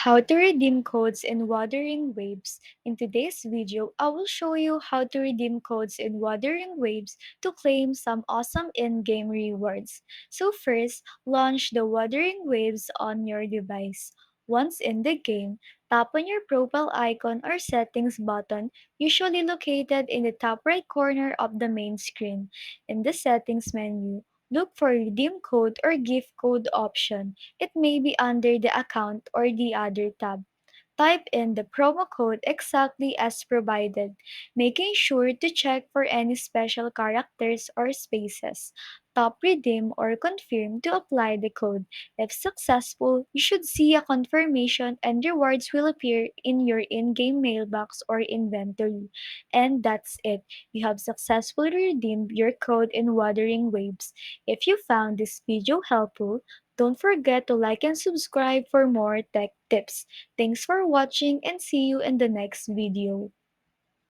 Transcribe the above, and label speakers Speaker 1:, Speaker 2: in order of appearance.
Speaker 1: How to redeem codes in Wuthering Waves. In today's video, I will show you how to redeem codes in Wuthering Waves to claim some awesome in-game rewards. So first, launch the Wuthering Waves on your device. Once in the game, tap on your profile icon or settings button, usually located in the top right corner of the main screen. In the settings menu, look for redeem code or gift code option. It may be under the account or the other tab. Type in the promo code exactly as provided, making sure to check for any special characters or spaces. Tap redeem or confirm to apply the code. If successful, you should see a confirmation and rewards will appear in your in-game mailbox or inventory. And that's it. You have successfully redeemed your code in Wuthering Waves. If you found this video helpful, don't forget to like and subscribe for more tech tips. Thanks for watching and see you in the next video.